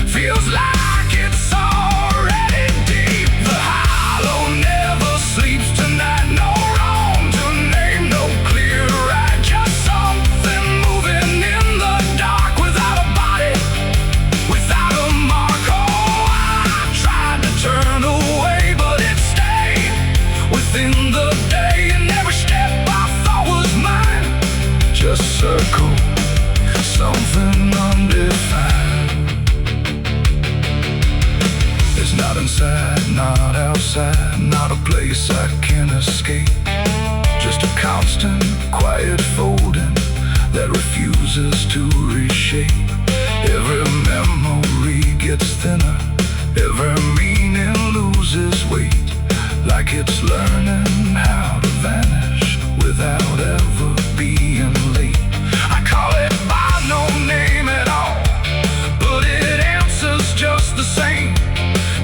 feels like it's already deep. The hollow never sleeps tonight. No wrong to name, no clear right, just something moving in the dark without a body, without a mark. Oh, I tried to turn away, but it stayed within the day. And every step I thought was mine just circled something undefined. It's not inside, not outside, not a place I can escape, just a constant, quiet folding that refuses to reshape. Every memory gets thinner, every meaning loses weight, like it's learning how to vanish without ever being late. I call it by no name at all, but it answers just the same.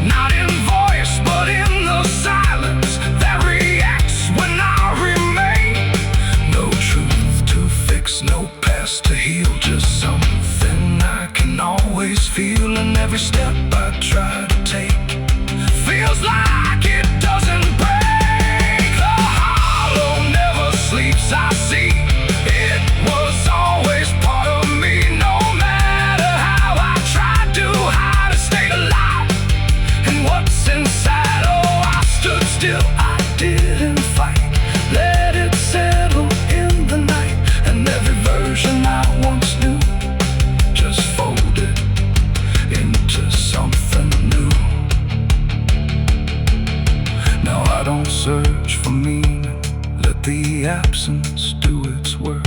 Not in voice, but in the silence that reacts when I remain. No truth to fix, no past to heal, just something I can always feel. And every step I try to take feels like it doesn't break. The hollow never sleeps, I see. It was always part of me, no matter how I tried to hide, it stayed alive. And what's inside, oh, I stood still, I didn't fight, let it settle in the night. And every version I once knew just folded into something new. Now I don't search for meaning, let the absence do its work.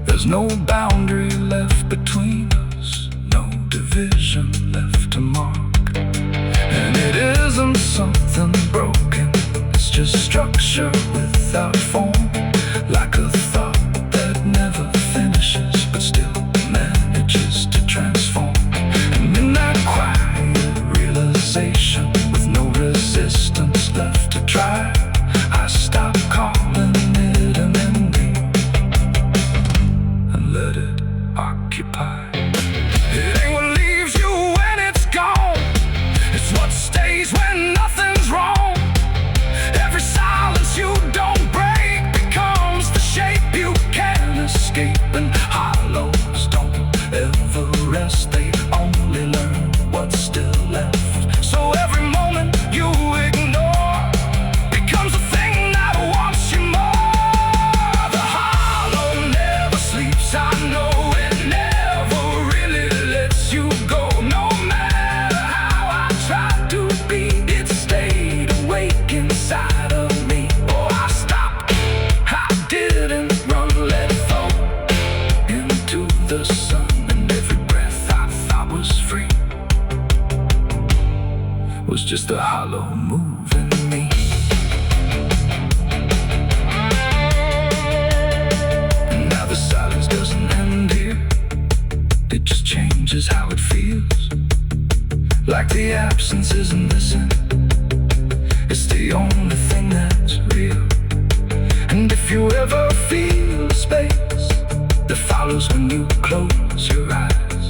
There's no boundary left between us, no division left to mark. And it isn't something broken, it's just structure without form, like a thought that never finishes but still manages to transform. And in that quiet realization, with no resistance left to try, I stop calling it an ending and let it occupy. It ain't what leaves you when it's gone, it's what stays when nothing's wrong. Every silence you don't break becomes the shape you can't escape. And hollows don't ever rest, they only learn what's still left. So every moment you ignore becomes a thing that wants you more. The hollow never sleeps, I know it never really lets you go. No matter how I tried to be, it stayed awake inside of me. Oh, I stopped, I didn't run, let it fall into the sun. And every breath I thought was free was just a hollow moving me. And now the silence doesn't end here, it just changes how it feels. Like the absence isn't missing, it's the only thing that's real. And if you ever feel the space that follows when you close your eyes,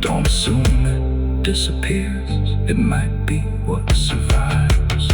don't assume it disappears, it might be what survives.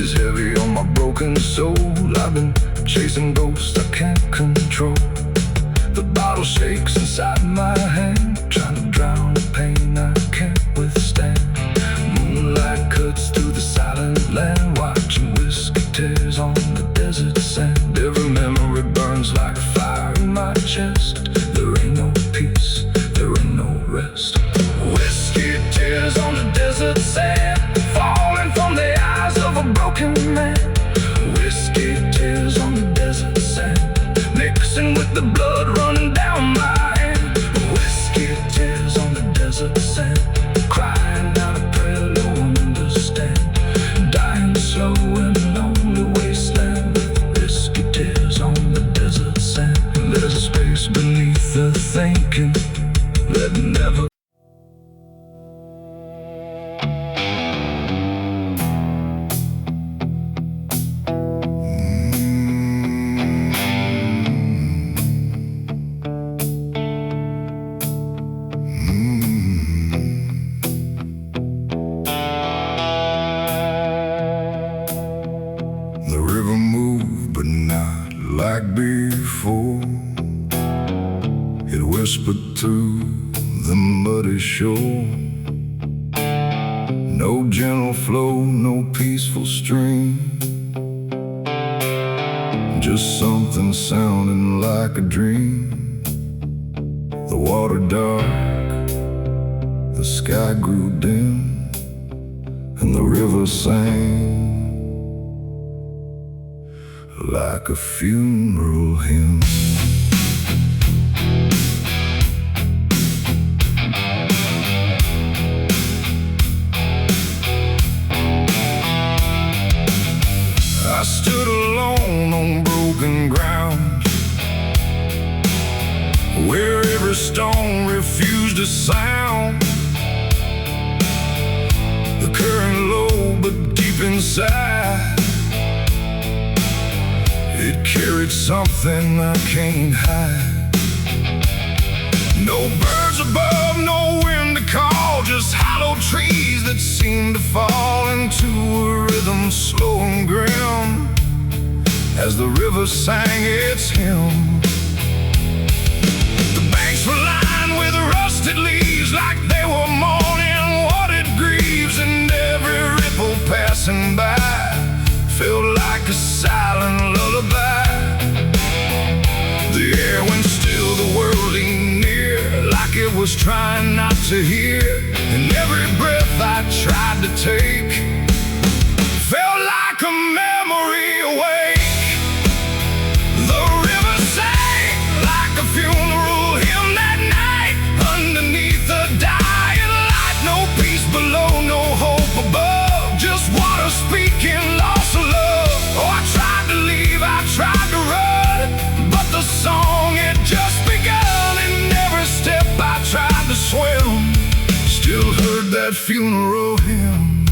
is heavy on my broken soul. I've been chasing ghosts I can't control. The bottle shakes inside my hand, trying to drown the pain I can't withstand. Moonlight cuts through the silent land, watching whiskey tears on the desert sand. Every memory burns like fire in my chest. There ain't no peace, there ain't no rest. Whiskey tears on the desert sand, falling from the eyes of a broken man. Whiskey tears on the desert sand, mixing with the blood running down my hand. Whiskey tears on the desert sand, crying out a prayer no one understands. Dying slow in a lonely wasteland, whiskey tears on the desert sand. There's a space beneath the thinking that never. The river moved, but not like before. It whispered through the muddy shore. No gentle flow, no peaceful stream, just something sounding like a dream. The water dark, the sky grew dim, and the river sang like a funeral hymn. I stood alone on broken ground, where every stone refused a sound. The current low, but deep inside, it carried something I can't hide. No birds above, no wind to call, just hollow trees that seem to fall into a rhythm slow and grim as the river sang its hymn. The banks were lined with rusted leaves, like they were mourning what it grieves, and every ripple passing by felt like a silent lullaby. The air went still, the world leaned near, like it was trying not to hear. And every breath I tried to take felt like a memory awake. The river sang like a funeral hymn that night, underneath the dying light. No peace below, no hope above, just water speaking loss of love. Oh, I tried to leave, I tried to run, but the song had just begun, and every step I tried to swim still heard that funeral hymn.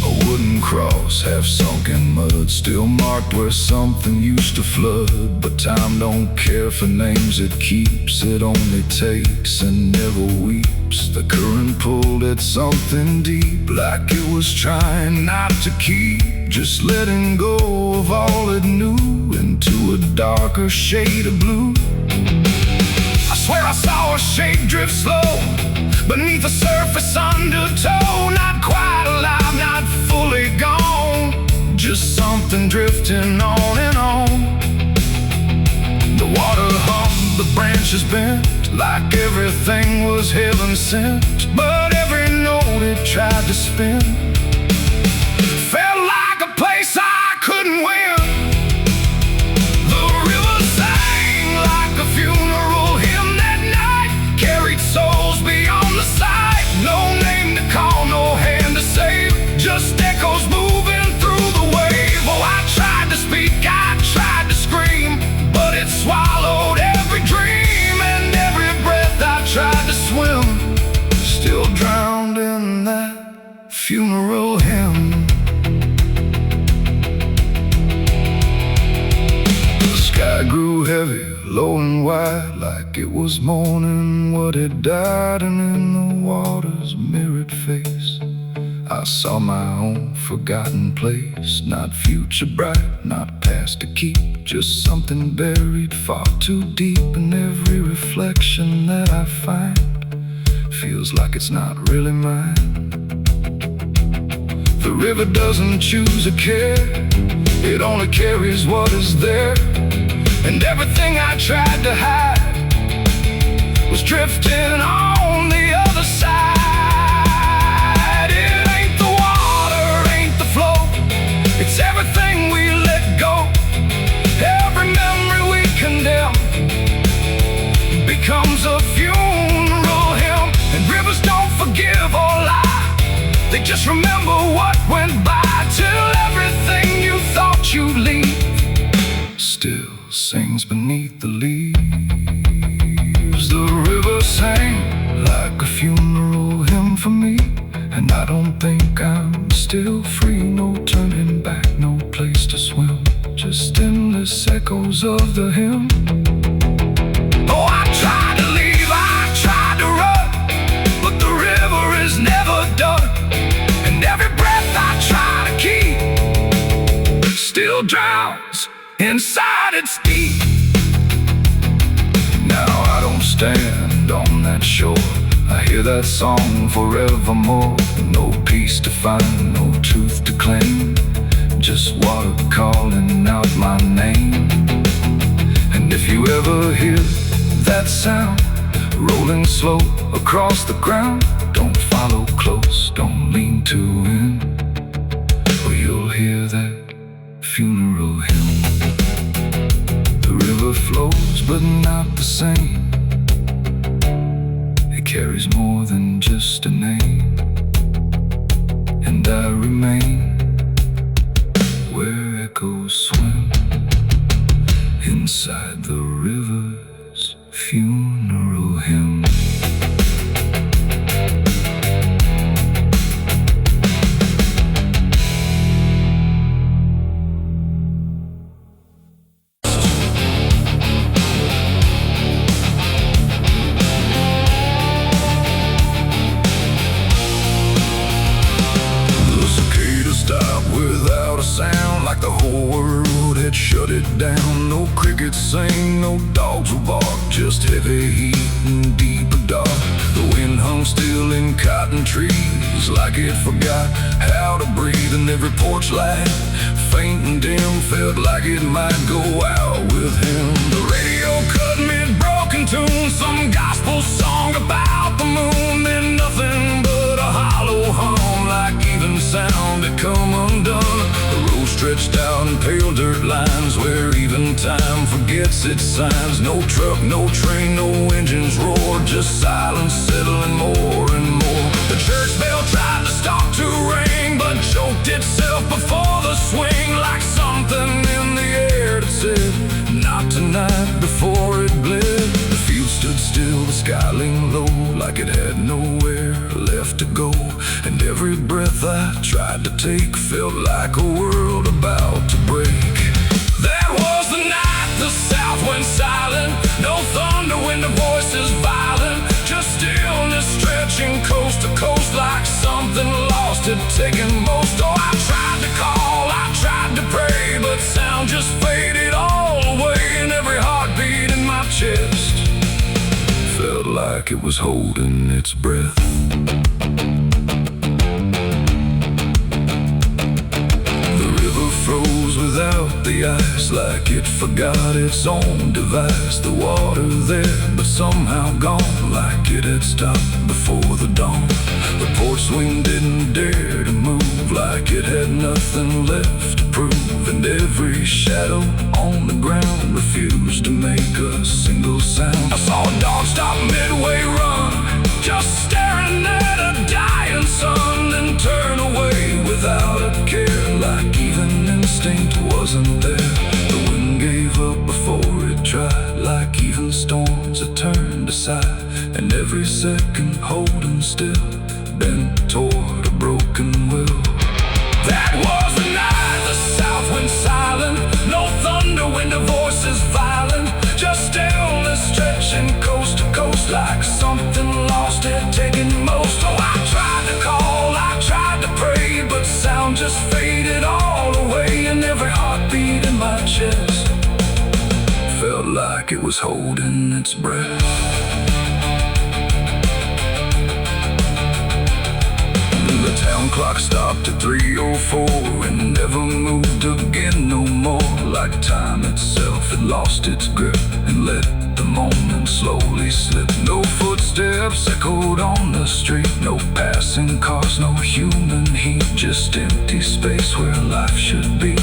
A wooden cross, half sunk in mud, still marked where something used to flood. But time don't care for names it keeps, it only takes and never weeps. The current pulled at something deep, like it was trying not to keep, just letting go of all it knew into a darker shade of blue. I swear I saw a shape drift slow beneath the surface undertow, not quite alive, not fully gone, just something drifting on and on. The water hummed, the branches bent, like everything was heaven sent, but every note it tried to spin felt like a place I couldn't win. The river sang like a funeral hymn that night, carried souls beyond the sight. No name to call, no hand to save, just echoes moving through the wave. Oh, I tried to speak, I tried to scream, but it swallowed every dream, and every breath I tried to swim still drowned in that funeral hymn. The sky grew heavy, low and gone white like it was morning, what had died, and in the water's mirrored face I saw my own forgotten place. Not future bright, not past to keep, just something buried far too deep. And every reflection that I find feels like it's not really mine. The river doesn't choose a care, it only carries what is there. And everything I tried to hide was drifting on the other side. It ain't the water, ain't the flow, it's everything we let go. Every memory we condemn becomes a funeral hymn. And rivers don't forgive or lie, they just remember what went by, till everything you thought you'd leave still sings beneath the leaves. The river sang like a funeral hymn for me, and I don't think I'm still free. No turning back, no place to swim, just endless echoes of the hymn. Oh, I tried to leave, I tried to run, but the river is never done. And every breath I try to keep still drowns inside its deep. Now I don't stand on that shore, I hear that song forevermore. No peace to find, no truth to claim, just water calling out my name. And if you ever hear that sound rolling slow across the ground, don't follow close, don't lean too in, or you'll hear that funeral hymn. The river flows but not the same, it carries more than just a name. And I remain where echoes swim inside the river's funeral hymn. Sound like the whole world had shut it down. No crickets sing, no dogs will bark, just heavy heat and deeper dark. The wind hung still in cotton trees like it forgot how to breathe. And every porch light, faint and dim, felt like it might go out with him. The radio cut mid-broken tune, some gospel song about the moon. Then nothing but a hollow hum, like even sound had come undone. Stretched out in pale dirt lines where even time forgets its signs. No truck, no train, no engines roar, just silence settling more and more. The church bell tried to stop to ring, but choked itself before the swing, like something in the air that said, not tonight, before it bled. The field stood still, the sky leaned low, like it had nowhere left to go. And every breath I tried to take felt like a world about to break. That was the night the south went silent, no thunder when the voices violent, just stillness stretching coast to coast, like something lost had taken most. Oh, I tried to call, I tried to pray, but sound just faded all away. And every heartbeat in my chest felt like it was holding its breath. Froze without the ice, like it forgot its own device. The water there, but somehow gone, like it had stopped before the dawn. The porch swing didn't dare to move, like it had nothing left to prove. And every shadow on the ground refused to make a single sound. I saw a dog stop midway run, just staring at a dying sun, then turn away without a care, like even instinct wasn't there. The wind gave up before it tried, like even storms had turned aside. And every second holding still, bent toward a broken will. That was the night the south went silent, no thunder when the voices violent, just stillness was holding its breath. The town clock stopped at 3:04 and never moved again no more. Like time itself had lost its grip and let the moment slowly slip. No footsteps echoed on the street, no passing cars, no human heat, just empty space where life should be,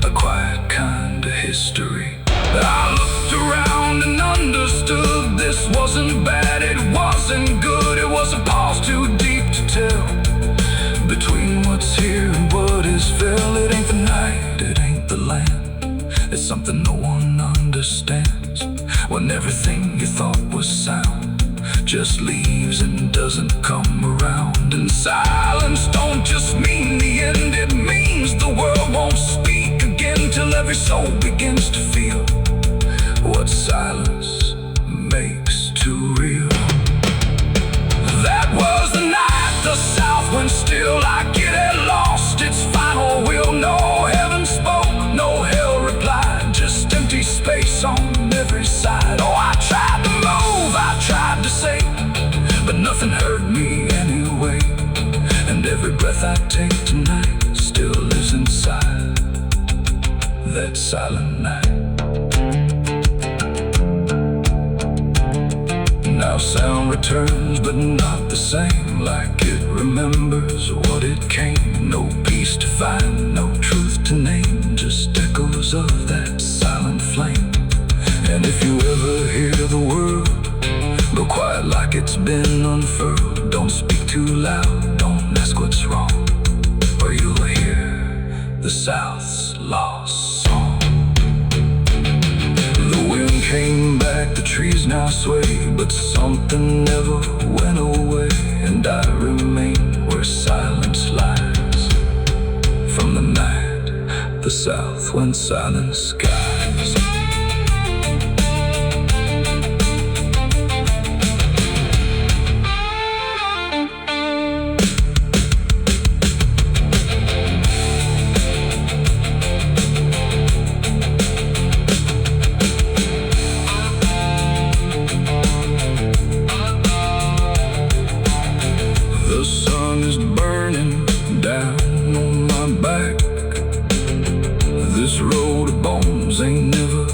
a quiet kind of history. I looked around and understood this wasn't bad, it wasn't good, it was a pause too deep to tell. Between what's here and what is fell, it ain't the night, it ain't the land, it's something no one understands. When everything you thought was sound just leaves and doesn't come around. And silence don't just mean the end, it means the world won't speak again till every soul begins to feel what silence makes too real. That was the night the South went still, like it had lost its final will. No heaven spoke, no hell replied, just empty space on every side. Oh, I tried to move, I tried to say, but nothing hurt me anyway. And every breath I take tonight still lives inside that silent night. Now sound returns, but not the same, like it remembers what it came. No peace to find, no truth to name, just echoes of that silent flame. And if you ever hear the word, go quiet like it's been unfurled. Don't speak too loud, don't ask what's wrong, or you'll hear the South's lost song. The wind came back, the trees now sway, but something never went away. And I remain where silence lies. From the night the South went silent skies. The sun is burning down on my back. This road of bones ain't never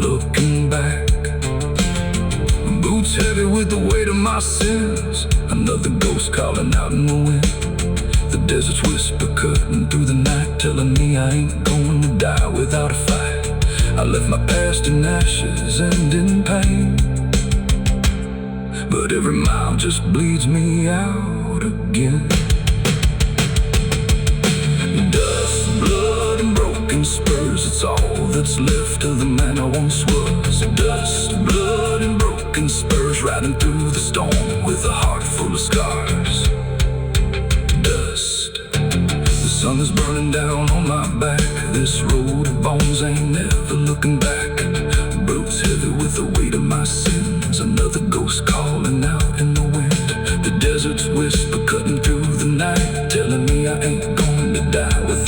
looking back. Boots heavy with the weight of my sins, another ghost calling out in the wind. The desert's whisper cutting through the night, telling me I ain't going to die without a fight. I left my past in ashes and in pain, but every mile just bleeds me out again. Dust, blood, and broken spurs, it's all that's left of the man I once was. Dust, blood, and broken spurs, riding through the storm with a heart full of scars. Dust, the sun is burning down on my back. This road of bones ain't never looking back. Boots heavy with the weight of my sins, another ghost calling out in the wind. The desert's whisper cutting through the night, telling me I ain't going to die with